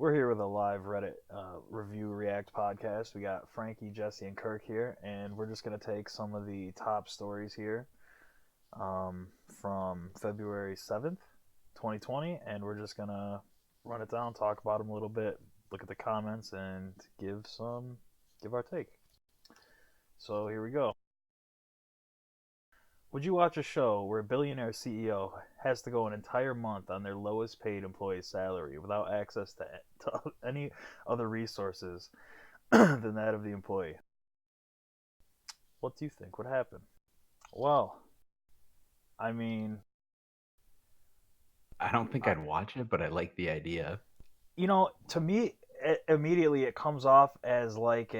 We're here with a live Reddit review react podcast. We got Frankie, Jesse, and Kirk here, and we're just going to take some of the top stories here from February 7th, 2020, and we're just going to run it down, talk about them a little bit, look at the comments, and give our take. So here we go. Would you watch a show where a billionaire CEO has to go an entire month on their lowest paid employee's salary without access to any other resources than that of the employee? What do you think would happen? Well, I mean, I don't think I'd watch it, but I like the idea. To me, immediately it comes off as like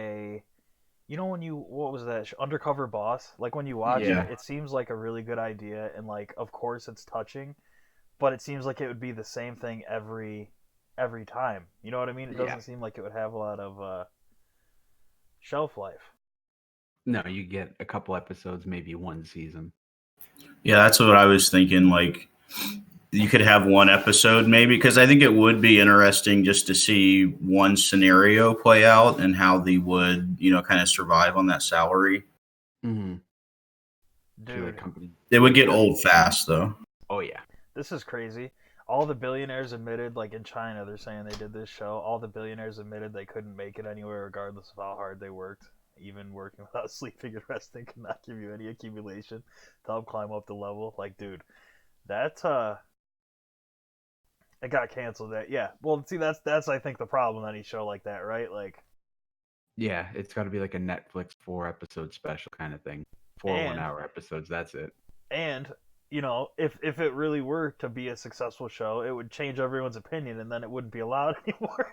when what was that, Undercover Boss? Like when you watch Yeah. it seems like a really good idea, and like, of course, it's touching, but it seems like it would be the same thing every time. You know what I mean? It Yeah. doesn't seem like it would have a lot of shelf life. No, you get a couple episodes, maybe one season. Yeah, that's what I was thinking. Like, you could have one episode maybe, because I think it would be interesting just to see one scenario play out and how they would, kind of survive on that salary. Mm-hmm. Dude, It would get old fast, though. Oh, yeah. this is crazy. All the billionaires admitted, like in China, they're saying they did this show. All the billionaires admitted they couldn't make it anywhere, regardless of how hard they worked. Even working without sleeping and resting could not give you any accumulation to help climb up the level. Like, dude, that it got canceled. That, yeah. Well, see, that's I think the problem on any show like that, right? Like, yeah, it's got to be like a Netflix 4-episode special kind of thing. 4 1-hour episodes. That's it. And if it really were to be a successful show, it would change everyone's opinion, and then it wouldn't be allowed anymore.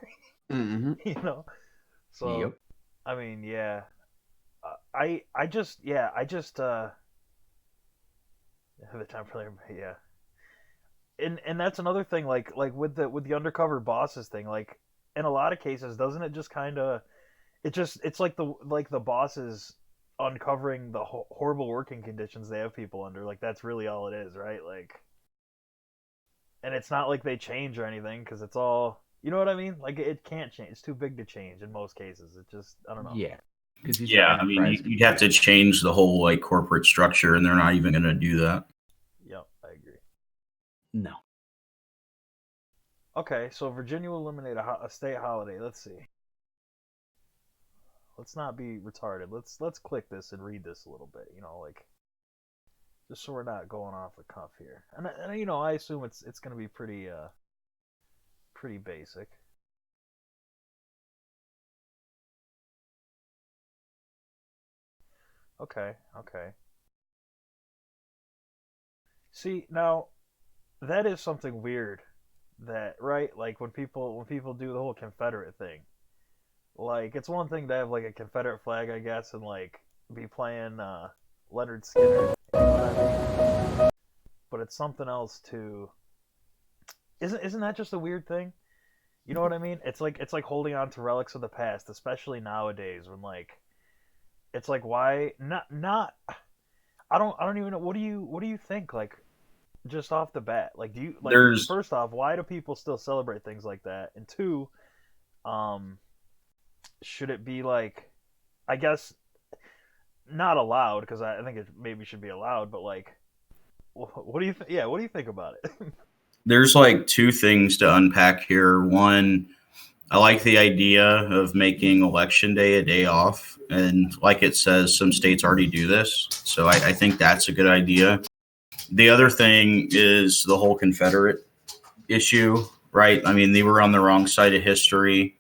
Mm-hmm. So, yep. I mean, yeah. I just the time for everybody, yeah. And that's another thing, like with the undercover bosses thing, like in a lot of cases, doesn't it just kind of it's like the bosses uncovering the horrible working conditions they have people under. Like, that's really all it is, right? Like, and it's not like they change or anything, because it's all, you know what I mean? Like, it can't change. It's too big to change in most cases. It just, I don't know. Yeah. Yeah, I mean, you'd have to change the whole like corporate structure, and they're not even going to do that. Yep, I agree. No. Okay, so Virginia will eliminate a state holiday. Let's see. Let's not be retarded. Let's click this and read this a little bit. Like, just so we're not going off the cuff here. And I assume it's going to be pretty basic. Okay. See, now that is something weird, that, right? Like, when people do the whole Confederate thing. Like, it's one thing to have like a Confederate flag, I guess, and like be playing Leonard Skinner, you know what I mean? But it's something else to isn't that just a weird thing? You know what I mean? It's like holding on to relics of the past, especially nowadays, when like it's like, why not I don't even know, what do you think, like, just off the bat? Like, do you, like, first off, why do people still celebrate things like that? And two, should it be, like, I guess not allowed, because I think it maybe should be allowed, but like, what do you think? Yeah, what do you think about it? There's like two things to unpack here. One, I like the idea of making election day a day off, and like it says, some states already do this, so I think that's a good idea. The other thing is the whole Confederate issue, right? I mean, they were on the wrong side of history,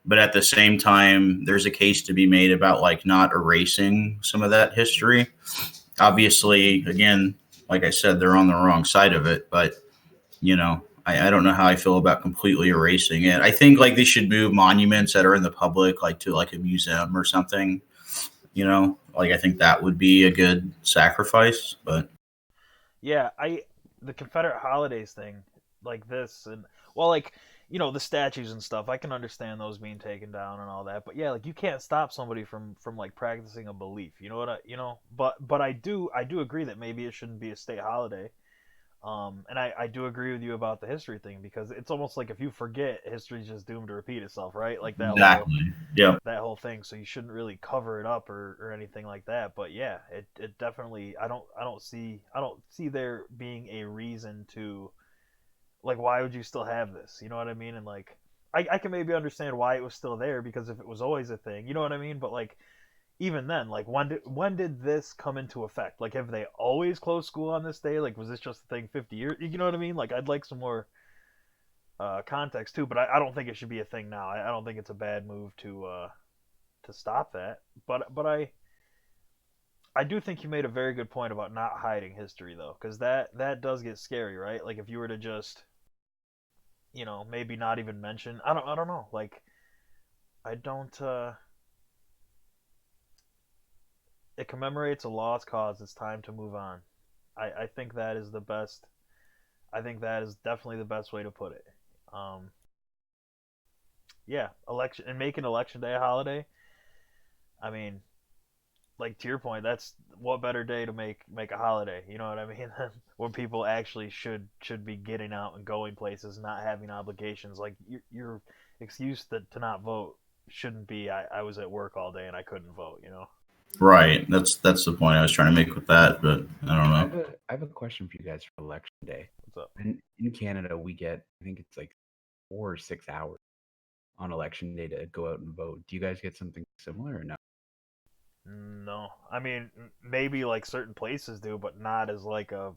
but at the same time, there's a case to be made about like not erasing some of that history. Obviously, again, like I said, they're on the wrong side of it, but I don't know how I feel about completely erasing it. I think like they should move monuments that are in the public, like to like a museum or something. Like, I think that would be a good sacrifice, but yeah, the Confederate holidays thing, like this, and, well, like, the statues and stuff, I can understand those being taken down and all that, but yeah, like, you can't stop somebody from like practicing a belief. You know what but I do agree that maybe it shouldn't be a state holiday. And I do agree with you about the history thing because it's almost like if you forget, history's just doomed to repeat itself, right? Like Exactly. Yep. that whole thing. So you shouldn't really cover it up or anything like that. But yeah, it definitely I don't see there being a reason to like why would you still have this? You know what I mean? And like I can maybe understand why it was still there because if it was always a thing, you know what I mean? But like even then, like when did this come into effect? Like have they always closed school on this day? Like was this just a thing 50 years? You know what I mean? Like I'd like some more context too, but I don't think it should be a thing now. I don't think it's a bad move to stop that. But I do think you made a very good point about not hiding history though, because that does get scary, right? Like if you were to just maybe not even mention. I don't know. Like I don't. It commemorates a lost cause. It's time to move on. I think that is the best. I think that is definitely the best way to put it. Um, yeah, election and making election day a holiday. I mean, like to your point, that's what better day to make a holiday. You know what I mean? When people actually should be getting out and going places, not having obligations. Like your excuse to not vote shouldn't be I was at work all day and I couldn't vote. You know? Right. That's the point I was trying to make with that, but I don't know. I have a question for you guys for election day. What's up? In Canada, we get, I think it's like 4 or 6 hours on election day to go out and vote. Do you guys get something similar or no? No, I mean maybe like certain places do, but not as like a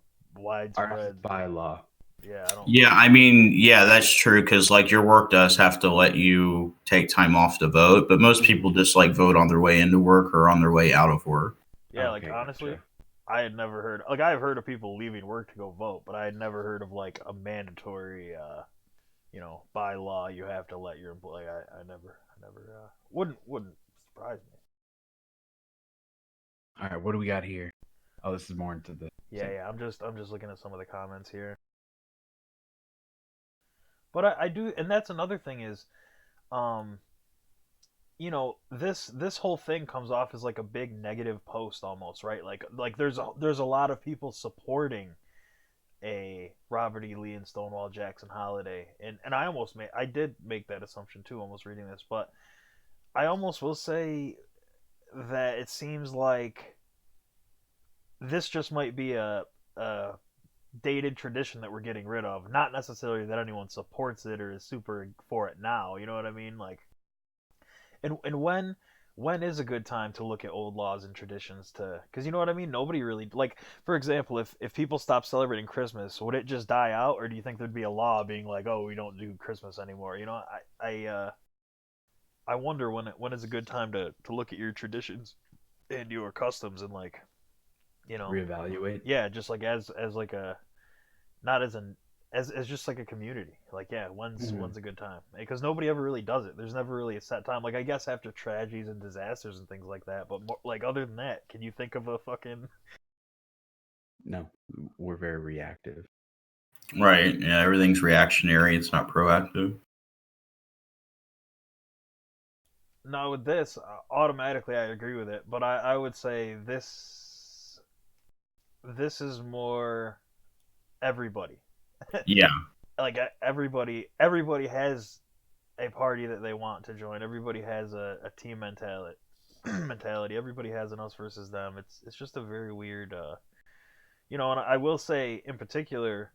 Ours is widespread. by law. Yeah, I don't. Yeah, I mean, yeah, that's true because like your work does have to let you take time off to vote, but most people just like vote on their way into work or on their way out of work. Yeah, like Okay, honestly, gotcha. I had never heard. Like I've heard of people leaving work to go vote, but I had never heard of like a mandatory, by law you have to let your employee. I never wouldn't surprise me. All right, what do we got here? Oh, this is more into the Yeah, same. yeah. I'm just looking at some of the comments here, but I do, and that's another thing is, um, this whole thing comes off as like a big negative post almost, right? Like there's a lot of people supporting a Robert E. Lee and Stonewall Jackson holiday, and I did make that assumption too, almost reading this, but I almost will say that it seems like this just might be a dated tradition that we're getting rid of. Not necessarily that anyone supports it or is super for it now. You know what I mean? Like, and when is a good time to look at old laws and traditions to because you know what I mean, nobody really like for example if people stop celebrating Christmas, would it just die out or do you think there'd be a law being like, oh, we don't do Christmas anymore? I wonder when is a good time to look at your traditions and your customs and like you know Reevaluate. yeah, just like as like a not as an as just like a community. Like, yeah, when's a good time? Because nobody ever really does it. There's never really a set time. Like, I guess after tragedies and disasters and things like that. But more, like other than that, can you think of a fucking? No, we're very reactive. Right. Yeah, everything's reactionary. It's not proactive. No, with this, automatically I agree with it. But I would say this is more everybody. Yeah. Like everybody has a party that they want to join. Everybody has a team mentality. mentality. Everybody has an us versus them. It's just a very weird. And I will say in particular,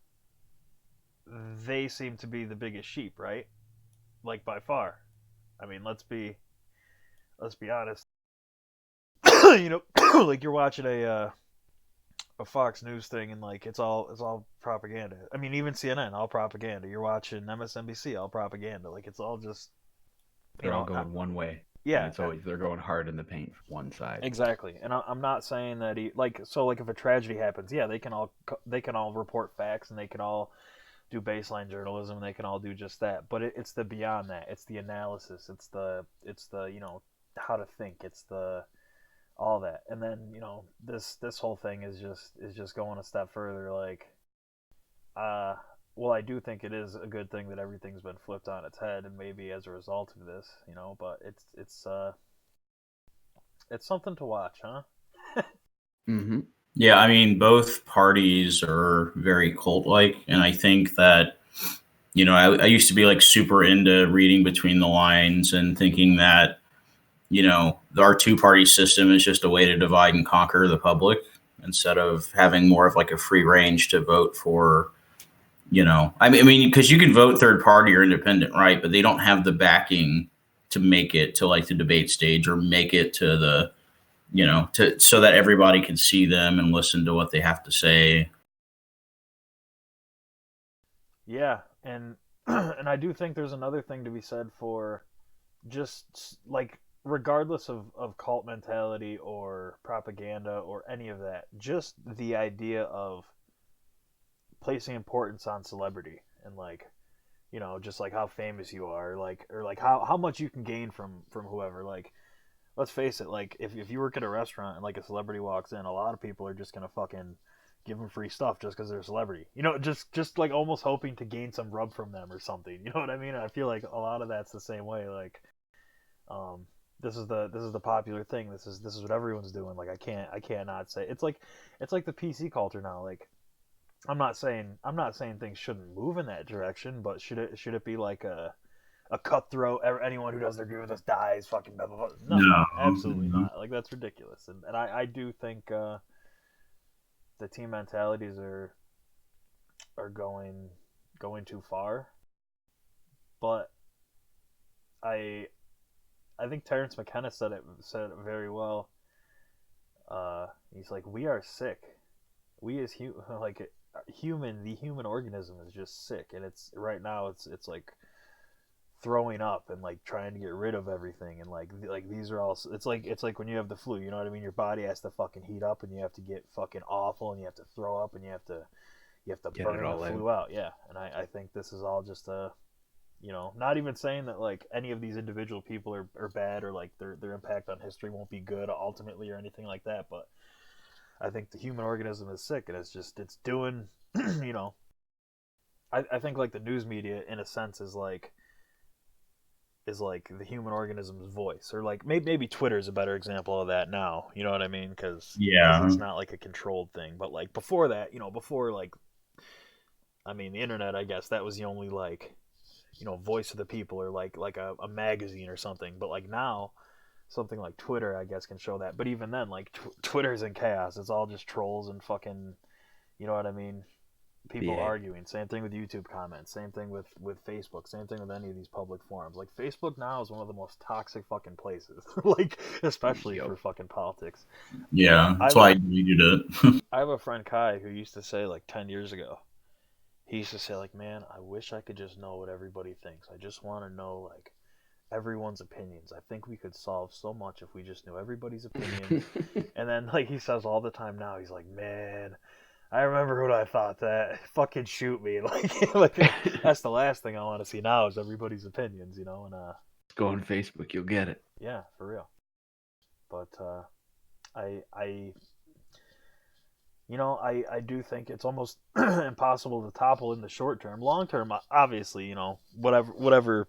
they seem to be the biggest sheep, right? Like by far. I mean, let's be honest. Like you're watching a Fox News thing and like it's all propaganda. I mean, even CNN, all propaganda. You're watching MSNBC, all propaganda. Like it's all just you They're all know, going one way, and yeah, it's always they're going hard in the paint for one side. exactly. And I'm not saying that like if a tragedy happens, yeah, they can all report facts and they can all do baseline journalism and they can all do just that. But it's the beyond that. It's the analysis. It's the how to think. It's the all that. And then this whole thing is just going a step further. Like uh, well, I do think it is a good thing that everything's been flipped on its head, and maybe as a result of this, but it's something to watch, huh? Mm-hmm. Yeah, I mean, both parties are very cult like. And I think that, I used to be like super into reading between the lines and thinking that, our two party system is just a way to divide and conquer the public instead of having more of like a free range to vote for. I mean, because you can vote third party or independent, right? But they don't have the backing to make it to like the debate stage or make it to the, to so that everybody can see them and listen to what they have to say. Yeah, and and I do think there's another thing to be said for just like regardless of cult mentality or propaganda or any of that, just the idea of placing importance on celebrity and like just like how famous you are, like or like how much you can gain from whoever. Like let's face it, like if you work at a restaurant and like a celebrity walks in, a lot of people are just gonna fucking give them free stuff just because they're a celebrity. Just like almost hoping to gain some rub from them or something. You know what I mean? I feel like a lot of that's the same way. Like, um, this is the popular thing. This is what everyone's doing. Like I can't not say it's like the PC culture now. Like I'm not saying things shouldn't move in that direction, but should it be like a cutthroat? Anyone who doesn't agree with us dies. Fucking blah, blah, blah. No, No, absolutely no. not. Like that's ridiculous. And I do think the team mentalities are going too far. But I I think Terrence McKenna said it very well. He's like, we are sick. We as like the human organism is just sick, and it's right now it's like throwing up and like trying to get rid of everything, and like these are all it's like when you have the flu, you know what I mean? Your body has to fucking heat up, and you have to get fucking awful, and you have to throw up, and you have to Get it burn the all out. flu out. Yeah, and I think this is all just a not even saying that like any of these individual people are bad or like their impact on history won't be good ultimately or anything like that, but I think the human organism is sick, and it's doing you know I think like the news media in a sense is like the human organism's voice, or like maybe Twitter is a better example of that now. You know what I mean? Because Yeah. it's not like a controlled thing. But like before that, before like I mean the internet, I guess that was the only like voice of the people, or like a magazine or something. But like now, something like Twitter, I guess, can show that. But even then, like Twitter's in chaos. It's all just trolls and fucking, you know what I mean? People Yeah. arguing. Same thing with YouTube comments. Same thing with Facebook. Same thing with any of these public forums. Like Facebook now is one of the most toxic fucking places. Like especially Yep. for fucking politics. And Yeah. That's why I deleted it. I have a friend Kai who used to say like 10 years ago. He used to say like, man, I wish I could just know what everybody thinks. I just want to know like everyone's opinions. I think we could solve so much if we just knew everybody's opinions. And then like he says all the time now, he's like, man, I remember when I thought that. Fucking shoot me. Like that's the last thing I want to see now is everybody's opinions, and Go on Facebook, you'll get it. yeah, for real. But I I do think it's almost impossible to topple in the short term. Long term, obviously, whatever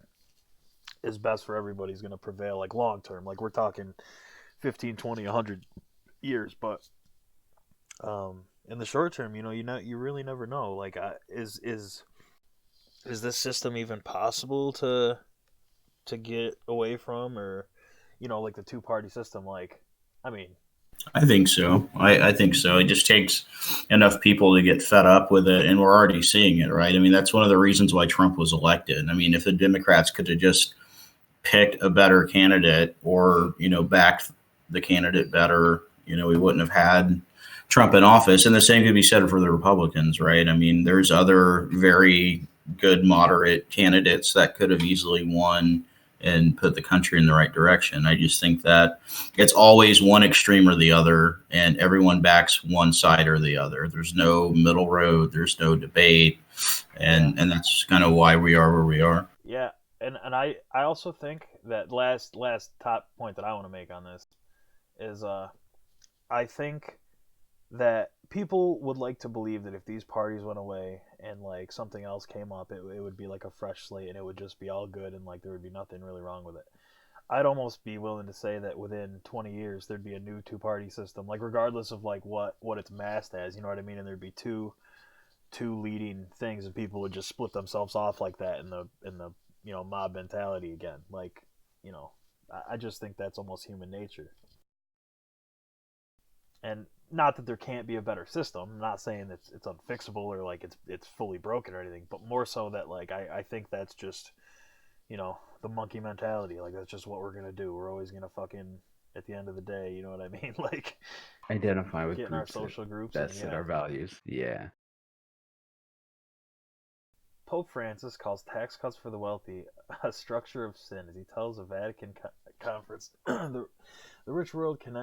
is best for everybody is going to prevail. Like long term, like we're talking 15, 20, 100 years. But in the short term, you really never know. Like, is this system even possible to get away from, or like the two party system? Like, I mean, I think so. I think so. It just takes enough people to get fed up with it, and we're already seeing it, right? I mean, that's one of the reasons why Trump was elected. I mean, if the Democrats could have just picked a better candidate or, backed the candidate better, we wouldn't have had Trump in office. And the same could be said for the Republicans, right? I mean, there's other very good moderate candidates that could have easily won and put the country in the right direction. I just think that it's always one extreme or the other, and everyone backs one side or the other. There's no middle road, there's no debate, yeah, and that's kind of why we are where we are. yeah, and I also think that last top point that I want to make on this is I think that people would like to believe that if these parties went away and like something else came up, it would be like a fresh slate and it would just be all good and like there would be nothing really wrong with it. I'd almost be willing to say that within 20 years there'd be a new two-party system, like regardless of like what it's masked as, you know what I mean? And there'd be two leading things, and people would just split themselves off like that in the mob mentality again. Like, you know, I just think that's almost human nature. And not that there can't be a better system. I'm not saying it's unfixable or like it's fully broken or anything, but more so that like I think that's just the monkey mentality. Like that's just what we're gonna do. We're always gonna fucking at the end of the day, you know what I mean? Like Identify with get in our groups social groups that and set yeah. our values. Yeah. Pope Francis calls tax cuts for the wealthy a structure of sin as he tells a Vatican conference the rich world can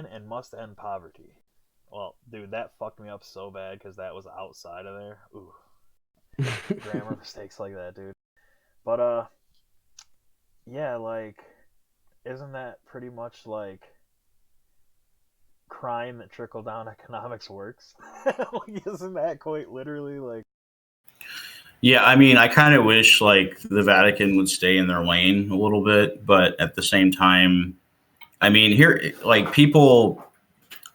and must end poverty. Well, dude, that fucked me up so bad because that was outside of there. Ooh, grammar mistakes like that, dude. But yeah, like, isn't that pretty much like crime that trickle down economics works? Like, isn't that quite literally like? Yeah, I mean, I kind of wish like the Vatican would stay in their lane a little bit, but at the same time, I mean, here, like people,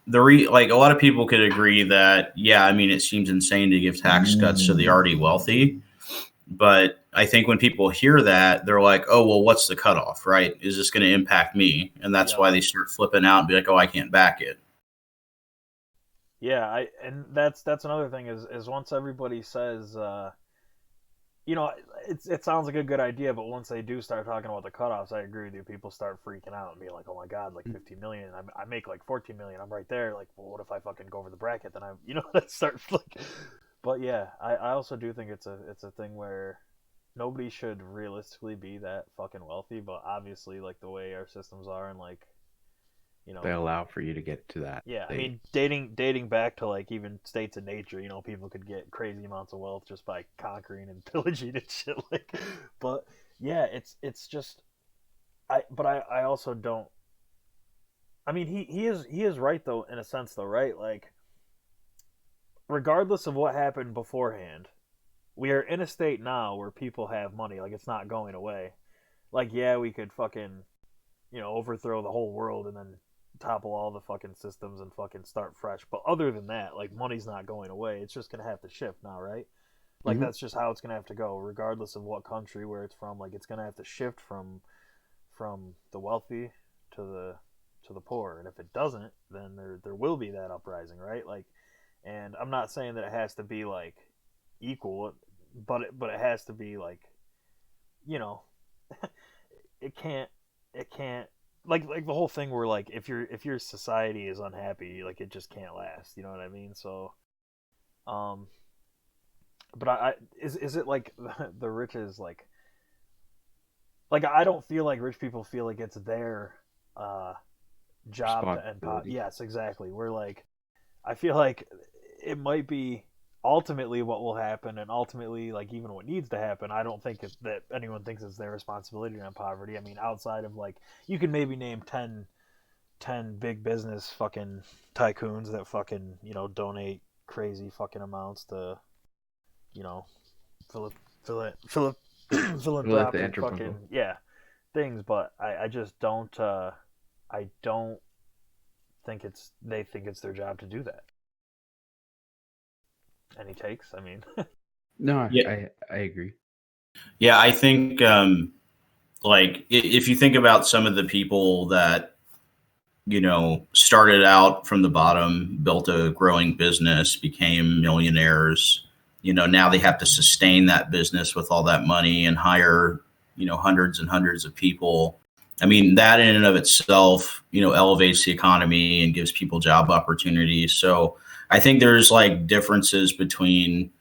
like a lot of people could agree that, yeah, I mean, it seems insane to give tax cuts to the already wealthy, but I think when people hear that, they're like, oh, well, what's the cutoff, right? Is this going to impact me? And that's Yep. why they start flipping out and be like, oh, I can't back it. Yeah, and that's another thing is once everybody says it sounds like a good idea, but once they do start talking about the cutoffs, I agree with you. People start freaking out and being like, "Oh my god, like 15 million! I make like 14 million. I'm right there. Like, well, what if I fucking go over the bracket? Then that starts like." But yeah, I also do think it's a thing where nobody should realistically be that fucking wealthy. But obviously, like the way our systems are, and like They allow for you to get to that yeah, I state. mean, dating back to like even states of nature, people could get crazy amounts of wealth just by conquering and pillaging and shit. Like, but yeah, it's just I also don't. I mean, he is right though in a sense though, right? Like, regardless of what happened beforehand, we are in a state now where people have money. Like, it's not going away. Like, yeah, we could fucking overthrow the whole world and then topple all the fucking systems and fucking start fresh. But other than that, like money's not going away. It's just gonna have to shift now, right? Like Mm-hmm. that's just how it's gonna have to go, regardless of what country where it's from. Like it's gonna have to shift from the wealthy to the poor. And if it doesn't, then there will be that uprising, right? Like, and I'm not saying that it has to be like equal, but it has to be like you know it can't like the whole thing where like if your society is unhappy, like it just can't last, you know what I mean? So um but I is it like the rich is like I don't feel like rich people feel like it's their uh job to end Responsibility. yes, exactly. We're like I feel like it might be ultimately what will happen, and ultimately like even what needs to happen. I don't think that anyone thinks it's their responsibility to end poverty. I mean, outside of like you can maybe name 10 big business fucking tycoons that fucking donate crazy fucking amounts to you know philip philip philanthropic Philanthropical. fucking yeah things, but I just don't I don't think they think it's their job to do that. Any takes? I mean, No, Yeah, I agree. yeah, I think like if you think about some of the people that started out from the bottom, built a growing business, became millionaires. Now they have to sustain that business with all that money and hire, hundreds and hundreds of people. I mean, that in and of itself, elevates the economy and gives people job opportunities. So I think there's like differences between,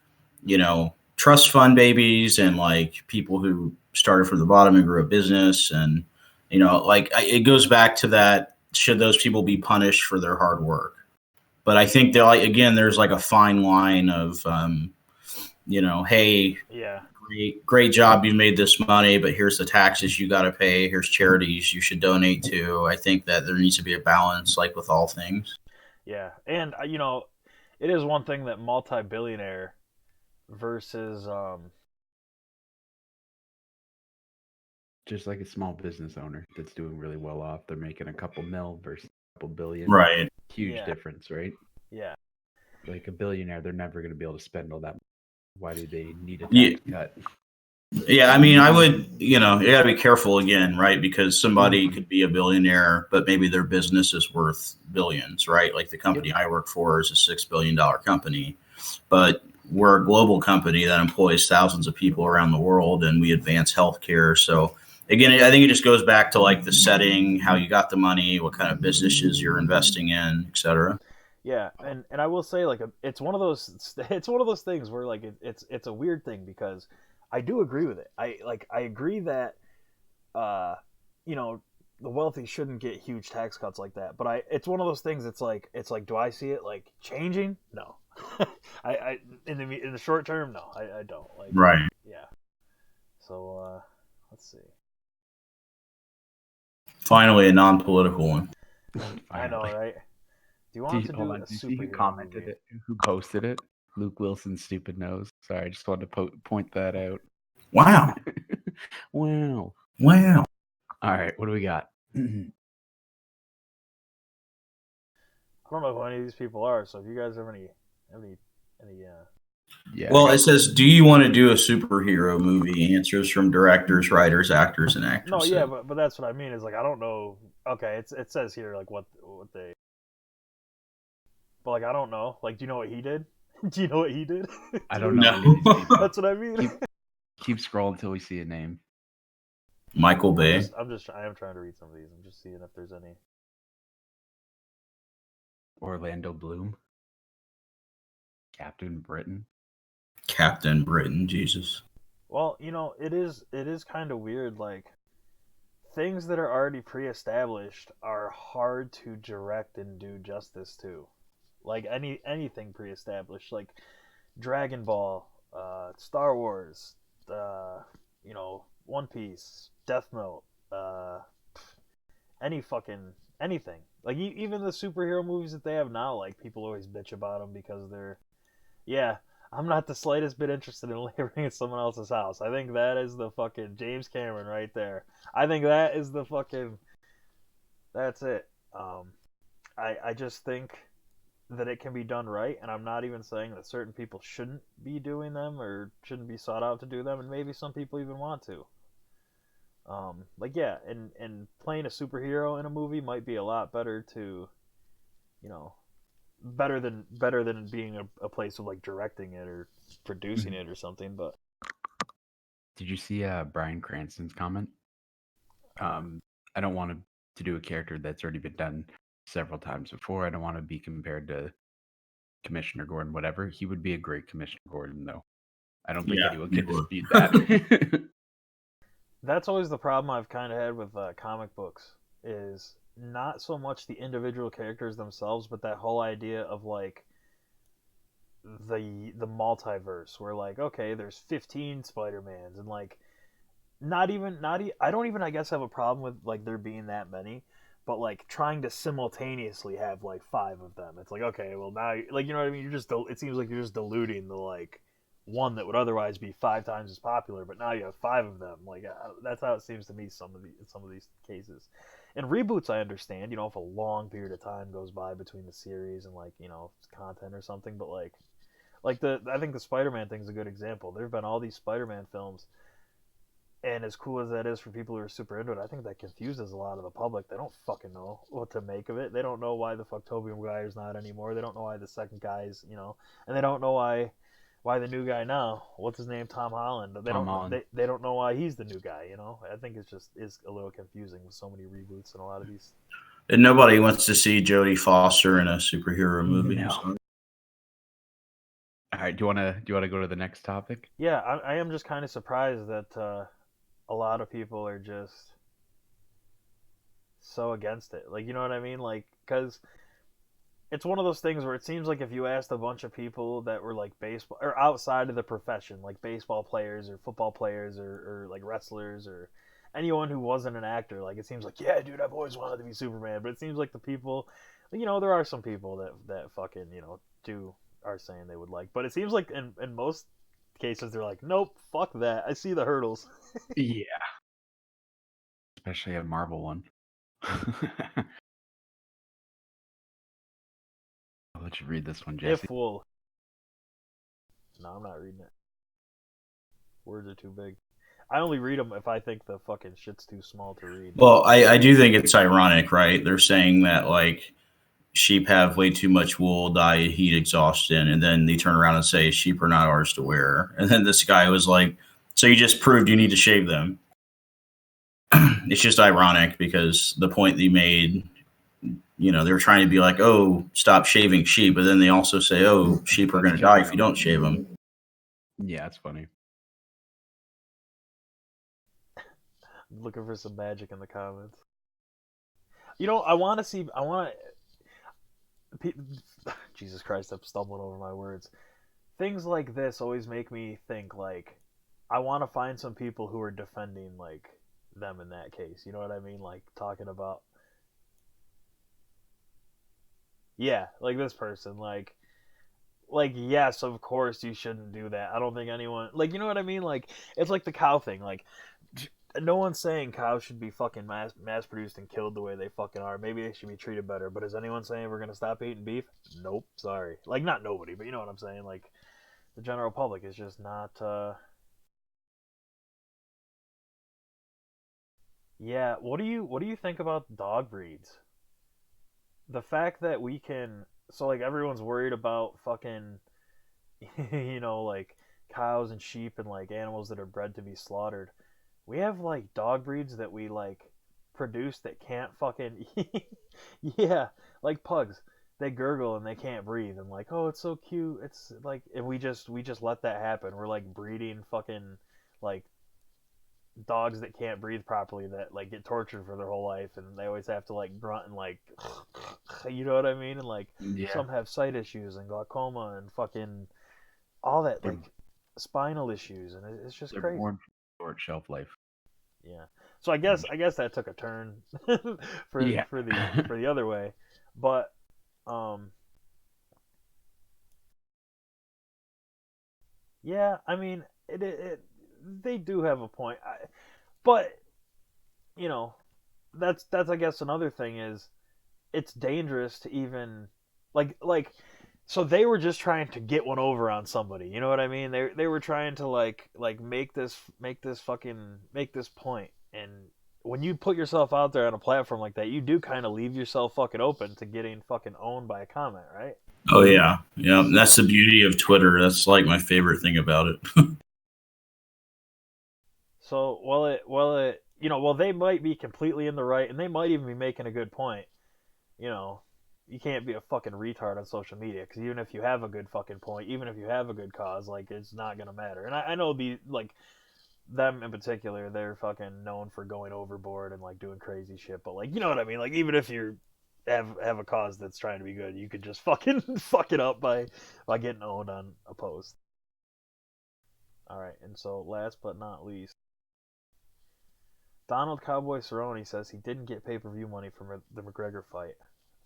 trust fund babies and like people who started from the bottom and grew a business. And, like it goes back to that, should those people be punished for their hard work? But I think they're like, again, there's like a fine line of, hey, yeah, great job, you made this money, but here's the taxes you got to pay. Here's charities you should donate to. I think that there needs to be a balance, like with all things. yeah, and it is one thing that multi-billionaire versus Just like a small business owner that's doing really well off. They're making a couple mil versus a couple billion. Right. Huge Yeah. difference, right? Yeah. Like a billionaire, they're never going to be able to spend all that. Why do they need a Yeah. tax cut? Yeah, I mean, I would, you got to be careful again, right? Because somebody Mhm. could be a billionaire, but maybe their business is worth billions, right? Like the company I work for is a $6 billion company, but we're a global company that employs thousands of people around the world, and we advance healthcare. So again, I think it just goes back to like the setting, how you got the money, what kind of businesses you're investing in, et cetera. Yeah, and I will say like it's one of those it's one of those things where like it's a weird thing because I do agree with it. I agree that uh you know the wealthy shouldn't get huge tax cuts like that. But it's one of those things. It's like do I see it like changing? No, I in the short term, no, I don't like. Right. Yeah. So let's see. Finally, a non-political one. I know, Finally. right? Do you want to Hold do on. a Do you see who superhero commented movie? it? Who posted it? Luke Wilson's stupid nose. Sorry, I just wanted to point that out. Wow. Wow. Wow. All right, what do we got? I don't know who any of these people are. So if you guys have any Yeah, I Well, it got. says, do you want to do a superhero movie? Answers from directors, writers, actors, and No, yeah, actresses. but that's what I mean is like I don't know. Okay, it says here like what they, but like I don't know. Like, do you know what he did? Do you know what he did? I Do you know don't what know he No. any of these did? people. That's what I mean. Keep scrolling until we see a name. Michael Bay. I am trying to read some of these. I'm just seeing if there's any. Orlando Bloom. Captain Britain. Captain Britain. Jesus. Well, it is kind of weird. Like things that are already pre-established are hard to direct and do justice to. Like anything pre-established, like Dragon Ball, Star Wars, One Piece, Death Note, uh, any fucking anything. Like even the superhero movies that they have now, like people always bitch about them because they're yeah. I'm not the slightest bit interested in living in someone else's house. I think that is the fucking James Cameron right there. I think that is the fucking that's it. I just think that it can be done right, and I'm not even saying that certain people shouldn't be doing them or shouldn't be sought out to do them, and maybe some people even want to. Like yeah, and playing a superhero in a movie might be a lot better to, you know, better than being a place of like directing it or producing Mhm. it or something. But Did you see Bryan Cranston's comment? uh, I don't want to do a character that's already been done several times before. I don't want to be compared to Commissioner Gordon, whatever. He would be a great Commissioner Gordon, though. I don't think Yeah. anyone You can would. dispute that. that's always the problem I've kind of had with comic books is not so much the individual characters themselves, but that whole idea of like the multiverse where like okay there's 15 Spider-Mans and like I don't even I guess have a problem with like there being that many, but like trying to simultaneously have like five of them, it's like okay well now like you know what I mean, it seems like you're just diluting the like one that would otherwise be five times as popular, but now you have five of them. Like that's how it seems to me some of these cases. And reboots I understand, if a long period of time goes by between the series and like content or something, but like I think the Spider-Man thing is a good example. There have been all these Spider-Man films, and as cool as that is for people who are super into it, I think that confuses a lot of the public. They don't fucking know what to make of it. They don't know why the fuck Tobey Maguire's not anymore. They don't know why the second guy's, and they don't know why the new guy now, what's his name, Tom Holland. They Tom don't Holland. they don't know why he's the new guy. I think it's just is a little confusing with so many reboots and a lot of these. And nobody wants to see Jodie Foster in a superhero movie. No. So. All right. Do you wanna go to the next topic? Yeah, I am just kind of surprised that a lot of people are just so against it. Like, you know what I mean? Like, because it's one of those things where it seems like if you asked a bunch of people that were like baseball or outside of the profession, like baseball players or football players or like wrestlers or anyone who wasn't an actor, like it seems like, yeah, dude, I've always wanted to be Superman. But it seems like the people, there are some people that fucking, do are saying they would like. But it seems like in most cases they're like, nope, fuck that. I see the hurdles. Yeah. especially a marble one. I'll let you read this one, Jesse. If we'll. No, I'm not reading it. Words are too big. I only read them if I think the fucking shit's too small to read. Well, I do think it's ironic, right? They're saying that like sheep have way too much wool, die of heat exhaustion, and then they turn around and say sheep are not ours to wear. And then this guy was like, "So you just proved you need to shave them." It's just ironic because the point they made, they're trying to be like, "Oh, stop shaving sheep," but then they also say, "Oh, sheep are going to die if you don't shave them." Yeah, it's funny. I'm looking for some magic in the comments. I want to see. Jesus Christ, I'm stumbling over my words. Things like this always make me think like I want to find some people who are defending like them in that case. You know what I mean? Like talking about like this person like yes, of course you shouldn't do that. I don't think anyone like you know what I mean? Like it's like the cow thing. Like no one's saying cows should be fucking mass produced and killed the way they fucking are. Maybe they should be treated better. But is anyone saying we're gonna stop eating beef? Nope. Sorry. Like not nobody, but you know what I'm saying. Like the general public is just not. Yeah. What do you think about dog breeds? The fact that we can. So like everyone's worried about fucking, like cows and sheep and like animals that are bred to be slaughtered. We have like dog breeds that we like produce that can't fucking yeah, like pugs. They gurgle and they can't breathe and like, oh, it's so cute. It's like and we just let that happen. We're like breeding fucking like dogs that can't breathe properly that like get tortured for their whole life and they always have to like grunt and like you know what I mean? And like Yeah. some have sight issues and glaucoma and fucking all that They're- like spinal issues and it's just They're crazy. born for short shelf life. Yeah. So I guess that took a turn for Yeah. for the other way, but yeah, I mean it they do have a point, but you know that's I guess another thing is it's dangerous to even like so they were just trying to get one over on somebody. You know what I mean? They were trying to like make this fucking make this point. And when you put yourself out there on a platform like that, you do kind of leave yourself fucking open to getting fucking owned by a comment, right? Oh yeah, yeah. That's the beauty of Twitter. That's like my favorite thing about it. So well they might be completely in the right, and they might even be making a good point. You know, you can't be a fucking retard on social media because even if you have a good fucking point, even if you have a good cause, like it's not gonna matter. And I know the like them in particular, they're fucking known for going overboard and like doing crazy shit. But like you know what I mean? Like even if you have a cause that's trying to be good, you could just fucking fuck it up by getting owned on a post. All right, and so last but not least, Donald Cowboy Cerrone says he didn't get pay-per-view money from the McGregor fight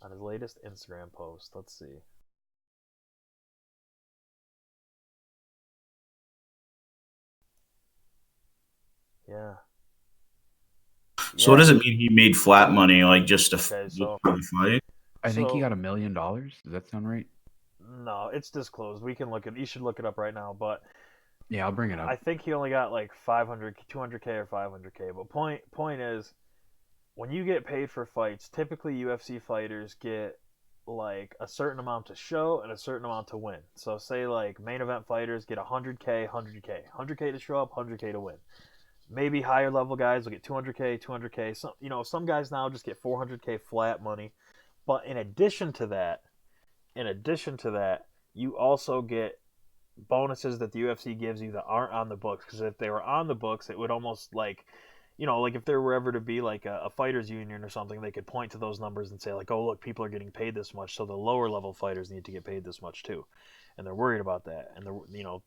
on his latest Instagram post. Let's see. Yeah. So what does it mean he made flat money, like just to Okay, so for the fight? I think he So- got $1 million. Does that sound right? No, it's disclosed. We can look it. You should look it up right now. But Yeah, I'll bring it up. I think he only got like 500, 200K or 500K. But point is, when you get paid for fights, typically UFC fighters get like a certain amount to show and a certain amount to win. So say like main event fighters get 100K, 100K, 100K to show up, 100K to win. Maybe higher level guys will get 200K, 200K. Some guys now just get 400K flat money. But in addition to that, you also get bonuses that the UFC gives you that aren't on the books. Because if they were on the books, it would almost like, like if there were ever to be like a fighters union or something, they could point to those numbers and say like, oh look, people are getting paid this much, so the lower level fighters need to get paid this much too, and they're worried about that. And they don't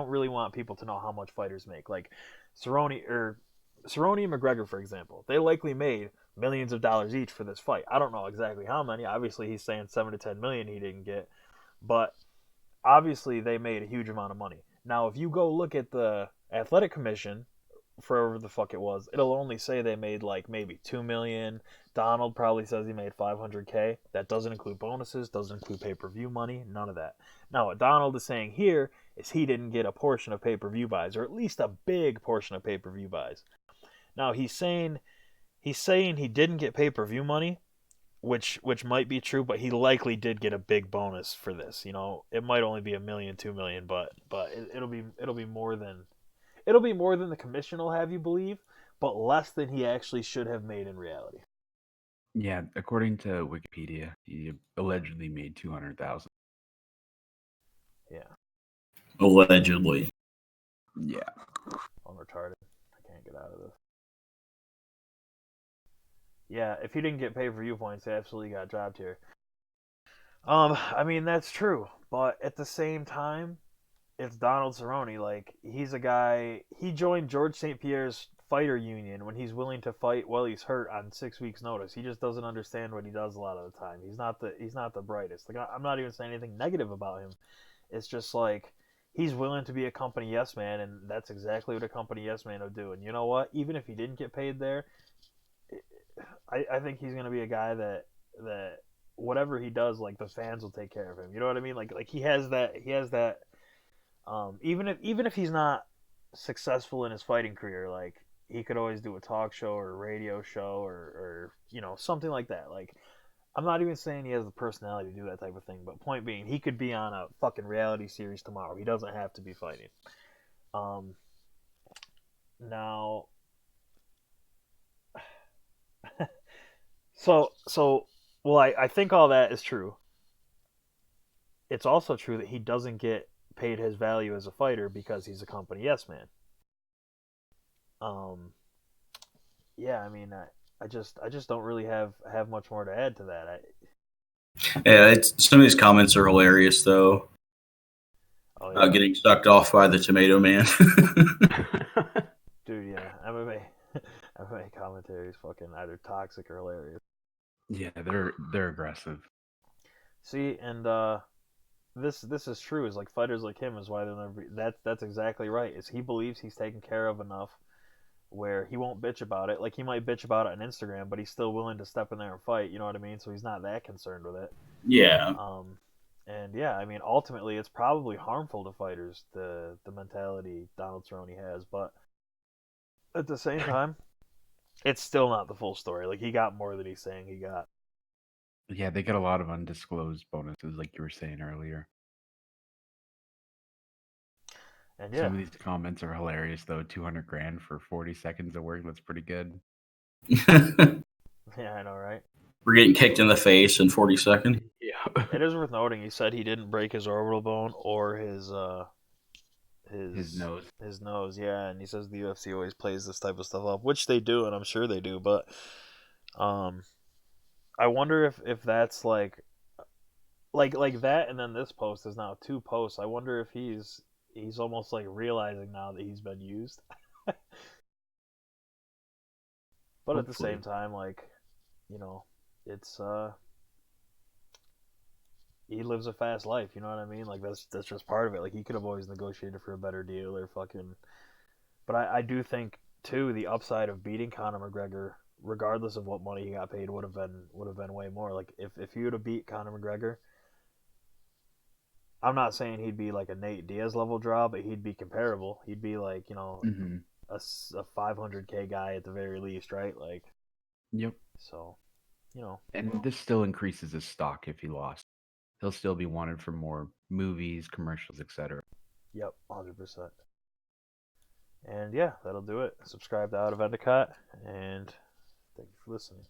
really want people to know how much fighters make. Like Cerrone and McGregor, for example, they likely made millions of dollars each for this fight. I don't know exactly how many. Obviously, he's saying 7 to 10 million he didn't get, but obviously they made a huge amount of money. Now, if you go look at the athletic commission for whatever the fuck it was. It'll only say they made like maybe 2 million. Donald probably says he made 500K. That doesn't include bonuses, doesn't include pay-per-view money, none of that. Now, what Donald is saying here is he didn't get a portion of pay-per-view buys, or at least a big portion of pay-per-view buys. Now he's saying he didn't get pay-per-view money, which might be true, but he likely did get a big bonus for this. It might only be 1 million, 2 million, but it'll be more than the commission will have you believe, but less than he actually should have made in reality. Yeah, according to Wikipedia, he allegedly made 200,000. Yeah, Allegedly. Yeah. I'm retarded. I can't get out of this. Yeah, if he didn't get pay-per-view points, he absolutely got jobbed here. I mean that's true, but at the same time, it's Donald Cerrone. Like he's a guy. He joined George St. Pierre's fighter union when he's willing to fight while he's hurt on 6 weeks' notice. He just doesn't understand what he does a lot of the time. He's not the brightest. Like I'm not even saying anything negative about him. It's just like he's willing to be a company yes man, and that's exactly what a company yes man would do. And you know what? Even if he didn't get paid there, I think he's gonna be a guy that whatever he does, like the fans will take care of him. You know what I mean? Like he has that. Even if he's not successful in his fighting career, like he could always do a talk show or a radio show or something like that. Like I'm not even saying he has the personality to do that type of thing, but point being, he could be on a fucking reality series tomorrow. He doesn't have to be fighting. Um, now, so well, I think all that is true. It's also true that he doesn't get paid his value as a fighter because he's a company yes man. Um, yeah, I mean, I just don't really have much more to add to that. Yeah, some of these comments are hilarious though. Oh yeah, Getting sucked off by the tomato man. dude, yeah, MMA commentary is fucking either toxic or hilarious. Yeah, they're aggressive. See, and this is true. Is like fighters like him is why they'll never be. That's exactly right. Is he believes he's taken care of enough where he won't bitch about it. Like he might bitch about it on Instagram, but he's still willing to step in there and fight. You know what I mean? So he's not that concerned with it. Yeah. And yeah, I mean, ultimately, it's probably harmful to fighters the mentality Donald Cerrone has, but at the same time, it's still not the full story. Like he got more than he's saying he got. Yeah, they get a lot of undisclosed bonuses, like you were saying earlier. And Some yeah, of these comments are hilarious, though. 200 grand for 40 seconds of work. That's pretty good. yeah, I know, right? We're getting kicked in the face in 40 seconds. Yeah. It is worth noting. He said he didn't break his orbital bone or His nose. his nose. Yeah, and he says the UFC always plays this type of stuff up, which they do, and I'm sure they do. But um, I wonder if that's like that, and then this post is now two posts. I wonder if he's almost like realizing now that he's been used. But at the Hopefully. same time, like you know, it's he lives a fast life. You know what I mean? Like that's just part of it. Like he could have always negotiated for a better deal or fucking. But I do think too the upside of beating Conor McGregor, regardless of what money he got paid, would have been way more. Like if he would have beat Conor McGregor, I'm not saying he'd be like a Nate Diaz level draw, but he'd be comparable. He'd be like Hmm. a 500K guy at the very least, right? Like Yep. so, And this still increases his stock if he lost. He'll still be wanted for more movies, commercials, etc. yep, 100%. And yeah, that'll do it. Subscribe to Out of Endicott, and thank you for listening.